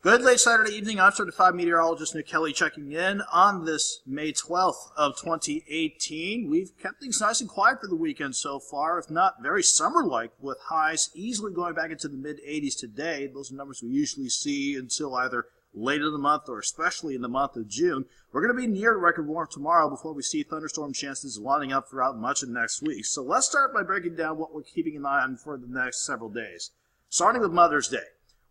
Good late Saturday evening. I'm certified meteorologist Nick Kelly checking in on this May 12th of 2018. We've kept things nice and quiet for the weekend so far, if not very summer-like, with highs easily going back into the mid-80s today. Those are numbers we usually see until either late in the month or especially in the month of June. We're going to be near record warm tomorrow before we see thunderstorm chances lining up throughout much of next week. So let's start by breaking down what we're keeping an eye on for the next several days. Starting with Mother's Day.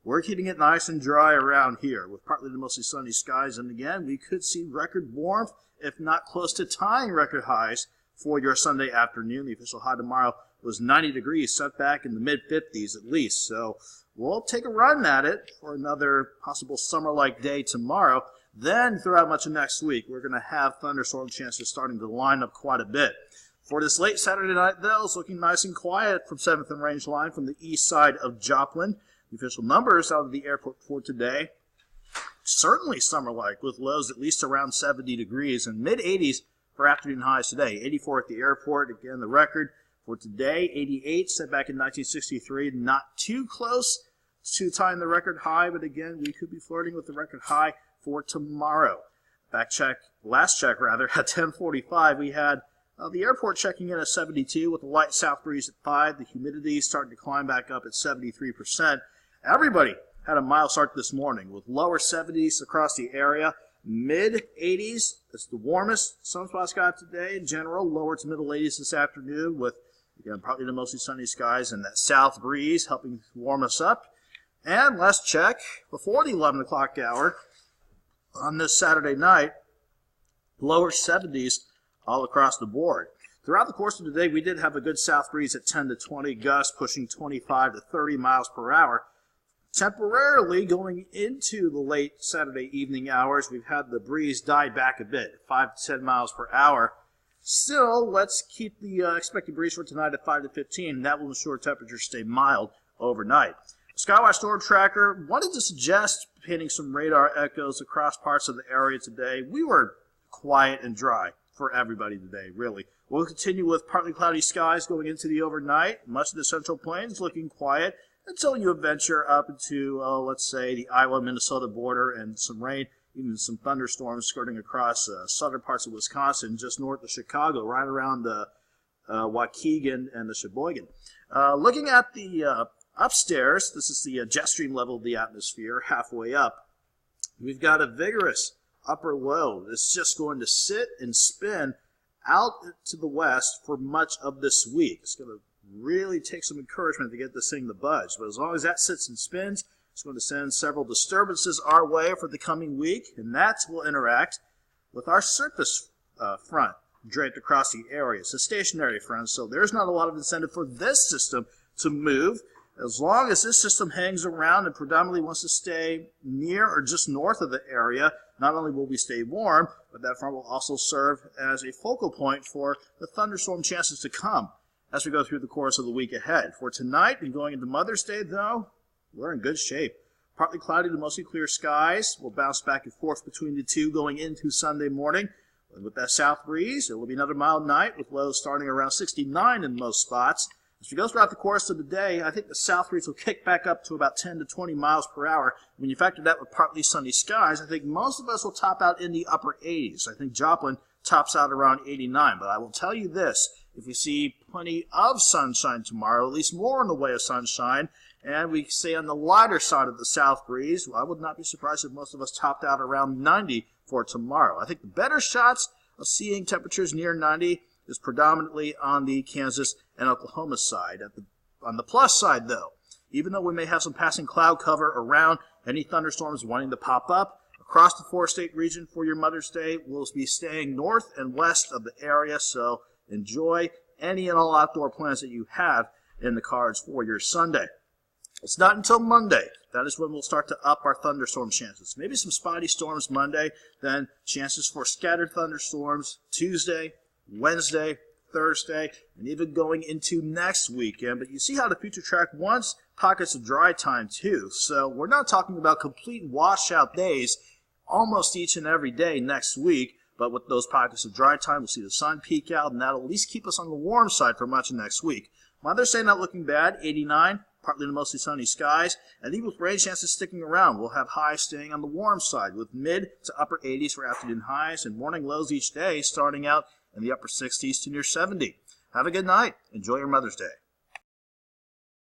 We're keeping it nice and dry around here with partly to mostly sunny skies. And again, we could see record warmth, if not close to tying record highs for your Sunday afternoon. The official high tomorrow was 90 degrees, set back in the mid-50s at least. So we'll take a run at it for another possible summer-like day tomorrow. Then throughout much of next week, we're going to have thunderstorm chances starting to line up quite a bit. For this late Saturday night, though, it's looking nice and quiet from 7th and Range Line from the east side of Joplin. The official numbers out of the airport for today, certainly summer-like, with lows at least around 70 degrees and mid-80s for afternoon highs today. 84 at the airport, again the record for today. 88 set back in 1963, not too close to tying the record high, but again we could be flirting with the record high for tomorrow. Last check at 10:45, we had the airport checking in at 72 with a light south breeze at 5. The humidity starting to climb back up at 73%. Everybody had a mild start this morning with lower 70s across the area. Mid-80s, that's the warmest some spots got today. In general, lower to middle 80s this afternoon with, again, probably the mostly sunny skies and that south breeze helping warm us up. And last check, before the 11 o'clock hour on this Saturday night, lower 70s all across the board. Throughout the course of the day, we did have a good south breeze at 10 to 20 gusts, pushing 25 to 30 miles per hour. Temporarily, going into the late Saturday evening hours, we've had the breeze die back a bit, 5 to 10 miles per hour. Still, let's keep the expected breeze for tonight at 5 to 15. That will ensure temperatures stay mild overnight. Skywatch Storm Tracker wanted to suggest painting some radar echoes across parts of the area today. We were quiet and dry for everybody today, really. We'll continue with partly cloudy skies going into the overnight. Much of the Central Plains looking quiet until you venture up into, let's say, the Iowa-Minnesota border and some rain, even some thunderstorms skirting across southern parts of Wisconsin, just north of Chicago, right around the Waukegan and the Sheboygan. Looking at the upstairs, this is the jet stream level of the atmosphere, halfway up. We've got a vigorous upper low that's just going to sit and spin out to the west for much of this week. It's going to really take some encouragement to get this thing to budge. But as long as that sits and spins, it's going to send several disturbances our way for the coming week, and that will interact with our surface front draped across the area. It's a stationary front, so there's not a lot of incentive for this system to move. As long as this system hangs around and predominantly wants to stay near or just north of the area, not only will we stay warm, but that front will also serve as a focal point for the thunderstorm chances to come as we go through the course of the week ahead. For tonight and going into Mother's Day, though, we're in good shape. Partly cloudy to mostly clear skies. We'll bounce back and forth between the two going into Sunday morning. And with that south breeze, it will be another mild night with lows starting around 69 in most spots. As we go throughout the course of the day, I think the south breeze will kick back up to about 10 to 20 miles per hour. When you factor that with partly sunny skies, I think most of us will top out in the upper 80s. I think Joplin tops out around 89. But I will tell you this, if we see plenty of sunshine tomorrow, at least more in the way of sunshine, and we stay on the lighter side of the south breeze, well, I would not be surprised if most of us topped out around 90 for tomorrow. I think the better shots of seeing temperatures near 90 is predominantly on the Kansas and Oklahoma side. On the plus side, though, even though we may have some passing cloud cover around, any thunderstorms wanting to pop up, across the four-state region for your Mother's Day, we'll be staying north and west of the area, so enjoy any and all outdoor plans that you have in the cards for your Sunday. It's not until Monday. That is when we'll start to up our thunderstorm chances. Maybe some spotty storms Monday, then chances for scattered thunderstorms Tuesday, Wednesday, Thursday, and even going into next weekend. But you see how the future track wants pockets of dry time too. So we're not talking about complete washout days almost each and every day next week. But with those pockets of dry time, we'll see the sun peek out, and that'll at least keep us on the warm side for much of next week. Mother's Day not looking bad, 89. partly to mostly sunny skies, and even with rain chances sticking around, we'll have highs staying on the warm side with mid to upper 80s for afternoon highs and morning lows each day starting out in the upper 60s to near 70. Have a good night. Enjoy your Mother's Day.